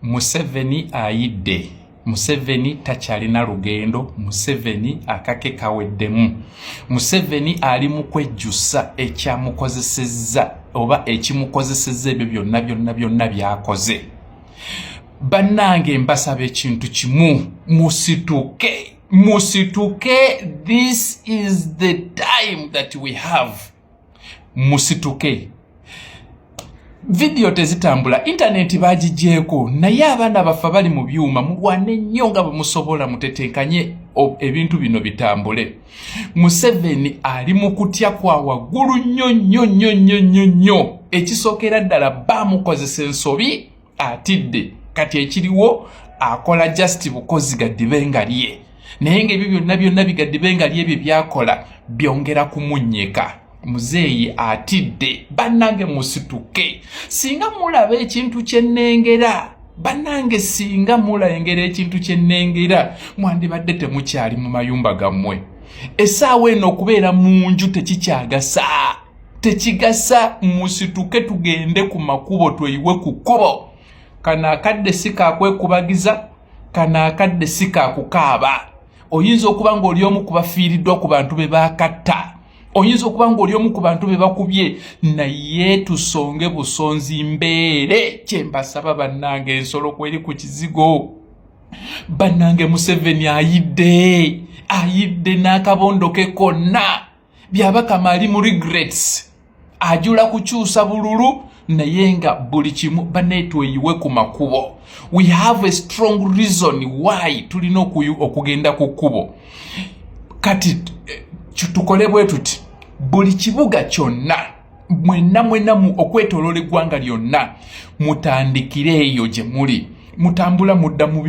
Museveni ayidde. Museveni tachalina lugendo. Museveni akake kaweddemu. Museveni ali mu kwejjusa ekyamukozesezza oba ekimukozesezza ebyo byonna byakoze. Bannange mbasaba ekintu kimu, musituke. This is the time that we have. Musituke. Video tezitambula, internet bagigyeko, naye abaana baffe bali mu byuma mulwane nnyo nga bwe musobola mutetenkanye ebintu bino bitambule. Museveni ali mu kutya kwa waggulu nnyo. Ekisookera ddala bamukozesa ensobi atidde. Kati ekiriwo akola just bukozi gaddibenga lye. Naye ng'ebyo byonna bigaddibenga lye bye byakola byongera kumunnyeka. Muzeeyi atidde. Bannange musituke. Singa mulaba ekintu kyennengera, bannange singa mulengera ekintu kyennengera, mwandibadde temukyali mu mayumba gammwe. Essaawa eno okubeera mu nju tekigasa. Musituke tugende ku makubo tweyiwe ku kkubo. Kana akadde sikakwekubagiza, kana akadde sikakukaaba. Oyinza okuba ng'oli omu kubafiiriddwa ku bantu be baakatta. Oyinza okuba ng'oli omu ku bantu be bakubye, naye tusonge busonzi mbeere. Kyembasaba bannange, ensolo kweri ku kizigo. Bannange Museveni ayidde n'akabondo ke konna. Byabakama ali mu regrets. Ajula kukyusa bululu, naye nga buli kimu banetweyiwe ku makubo. We have a strong reason why tulina okugenda ku kkubo. Kati tukole bwe tuti, buli kibuga kyonna mwenna mu okwetoloola eggwanga lyonna mutandikire eyo gye muli. Mutambula mudda mu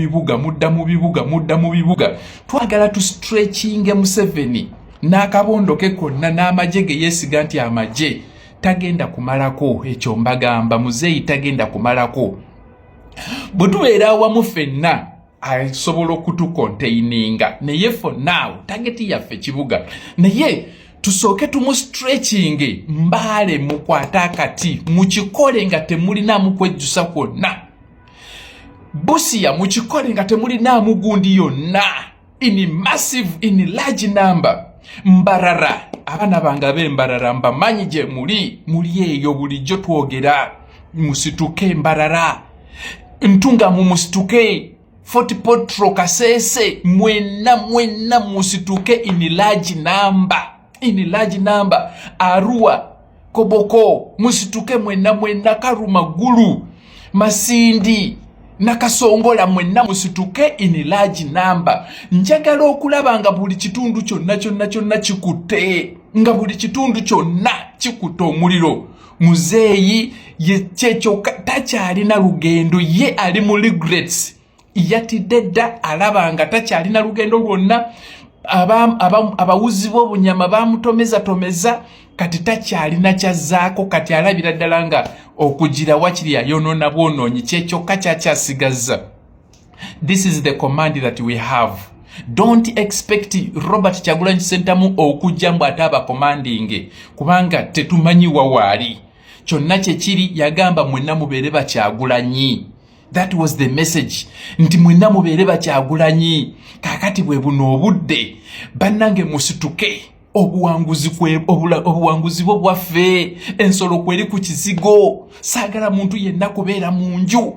bibuga. Twagala tu stretching Museveni n'akabondo ke konna n'amagye ge yeesiga nti amagye tagenda kumalako. Ekyo mbagamba, muzeeyi tagenda kumalako. Bwe tubeera awamu ffenna asobola okutukonteininga, naye for now tageti yaffe kibuga. Naye tusooke stretching mbaale mukwata akati mukikole nga temulinamu kwejjusa kwonna. Busia mukikole nga temulinaamu gundi yonna. In large number. Mbarara, abaana bange ab'Embarara mbamanyi gye muli eyo bulijjo twogera. Musituke Mbarara, Ntunga musituke, Fort Potro, Kasese, mwenna musituke in large number. Arua, Koboko, musituke mwenna. Karumagulu, Masindi, Nakasongola mwenna musituke in large number. Njagala okulaba nga buli kitundu kyonna kikutte. Nga buli kitundu kyonna kikutte omuliro. Muzeeyi kyekyo takyalina lugendo, ye ali mu regrets. Yatidde dda alaba nga takyalina lugendo lwonna. Abawuzi b'obunyama bamutomeza, kati takyalina kyazzaako. Kati alabira ddala nga okugira wakiri yayonoona bwonoonyi, kyekyokka kyakyasigaza. This is the command that we have. Don't expect Robert Kyagulanyi Ssentamu okujja mbu ate abakomandinge, kubanga tetumanyi wawaali. Kyonna kyekiri yagamba mwenna mubeere Bakyagulanyi. That was the message. Nti mwenna mubeere Bakyagulanyi. Kakati bwe buno obudde, bannange musituke. Obuwanguzi bwo bwaffe, ensolo kweri ku kizigo. Saagala muntu yenna kubeera mu nju.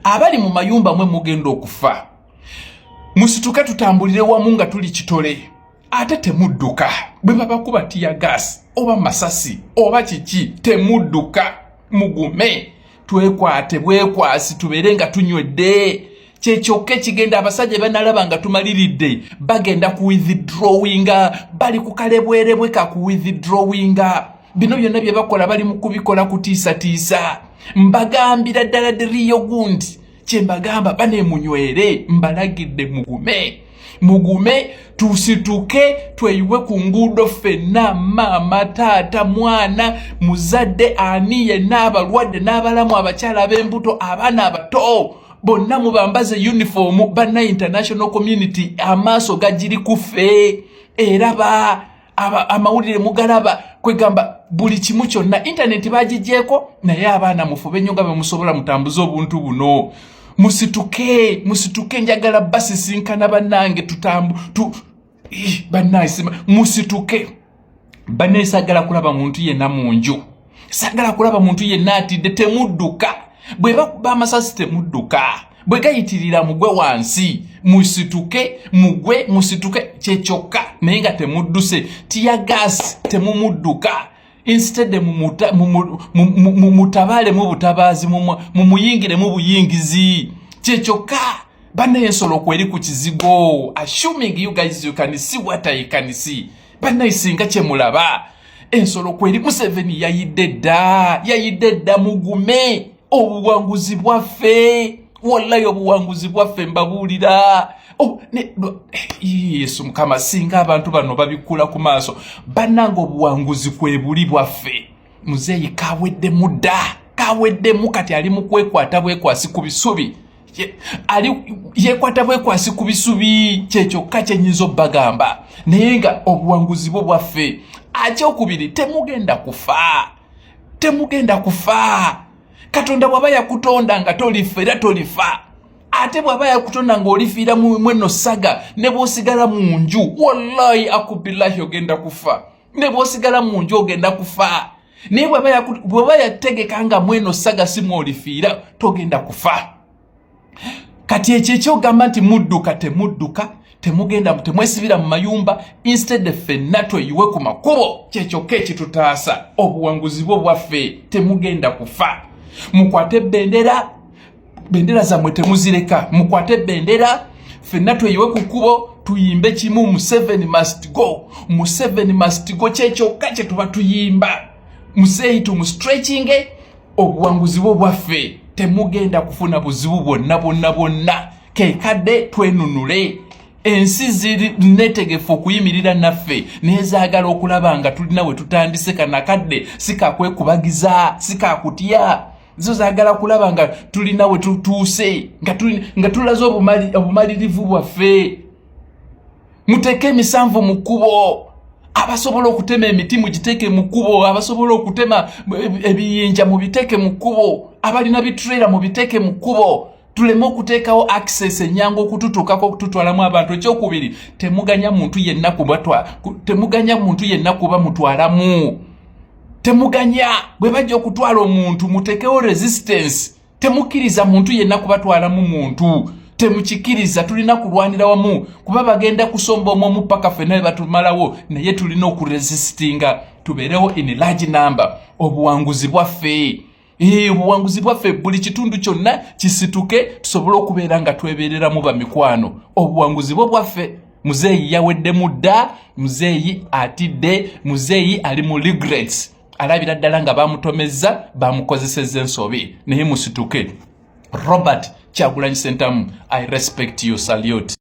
Abali mu mayumba mwe mugenda okufa. Musituke tutambulire wamu nga tuli kitole. Ate temudduka. Bwe babakuba tiya gas oba masasi oba kiki, temudduka. Mugume, twekwate bwekwasi, tubeere nga tunywedde. Kyekyokke kigenda abasajja banalaba nga tumaliridde bagenda ku withdrawinga, bali ku kalebwerebwe ka ku withdrawinga. Bino byonna bye bakola bali mu kubikola kutiisatiisa. Mbagambira ddala diriyo gundi. Kyembagamba banemunywere, mbalagidde mugume tusituke, tweyiwe ku nguudo ffenna, maama, taata, mwana, muzadde, ani yenna, abalwadde n'abalamu, abakyala ab'embuto, abaana abato, bonna mubambaze uniform. Banna international community amaaso gagiri kuffe, era amawulire mugalaba, kwegamba buli kimu kyonna internet bagigyeko, naye abaana mufube nnyo nga bwe musobola mutambuze obuntu buno. musituke njagala basi sinkana banange bannange musituke. Banne sagala kulaba muntu yenna munju. Sagala kulaba muntu yenna atidde temudduka. Bwe bakuba amasasi temudduka. Bwe gayitirira mugwe wansi. Musituke kyekyoka naye nga temudduse. Tia gas temumudduka. Instead mutabale mu butabazi mumuyingire mu buyingizi. Kyekyoka banne ensolo kweri ku kizigo. Assuming you guys you can see what I can see. Banaisinga kyemulaba ensolo kweri Museveni yayidde dda mugume obuwanguzi bwaffe wallahi obuwanguzi bwaffe mbabuulira Yesu Mukama singa abantu bano babikula ku maaso bannanga obuwanguzi kwebuli bwaffe muzeeyi kaweddemu kati ali mu kwekwata bwekwasi ku bisubi yekwata bwekwasi ku bisubi kyekyoka kyenyinza obbagamba naye nga obuwanguzi bwo bwaffe akyokubiri temugenda kufa Katonda bw'aba yakutonda nga tolifa ate bw'aba yakutonda nga olifiira mweno saga ne bw'osigala mu nju wallahi akubillahi ogenda kufa ne bw'osigala mu nju ogenda kufa naye bw'aba yategeka nga mweno saga si mwolifiira togenda kufa. Kati ekyo gamba nti mudduka temugenda temwesibira mu mayumba instead ffenna tweyiwe ku makubo kyekyoka ekitutaasa obuwanguzi bwo bwaffe temugenda kufa. Mukwate bendera zammwe temuzireka mukwate bendera ffenna tweyiwe ku kubo tuyimbe kimu Museveni must go kyekyoka kye tuba tuyimba museeyi tumu-stretching obuwanguzi bwo bwaffe temugenda kufuna buzibu bonna kekadde twenunule ensi ziri netegefu okuyimirira naffe nezaagala okulaba nga tulina we tutandise kanakadde sikakwekubagiza sikakutya zo zaagala kulaba nga tulina we tutuuse nga tulaze obumalirivu bwaffe. Muteke emisanvu mu kkubo abasobola okutema emiti mugiteeke mu kkubo abasobola okutema ebiyinja mubiteeke mu kkubo abalina bitrailer mubiteeke mu kkubo tuleme okuteekawo access enyangu okututuukako okututwalamu abantu. Ekyokubiri temuganya muntu yenna kuba mutwalamu temuganya bwe bajja okutwala omuntu mutekewo resistance temukkiriza muntu yenna kubatwalamu muntu temukikiriza tulina kulwanira wamu kuba bagenda kusomba omwomu paka ffenna batumalawo naye tulina okuresistinga tubeerewo in large number. Obuwanguzi bwaffe buli kitundu kyonna kisituke tusobole okubeera nga twebeereramu bamikwano. Obuwanguzi bwaffe muzeeyi yaweddemu dda muzeeyi atidde muzeeyi ali mu regrets alabira ddala nga bamutomezza bamukozesezza ensobi naye musituke. Robert Kyagulanyi Ssentamu, I respect you, salute.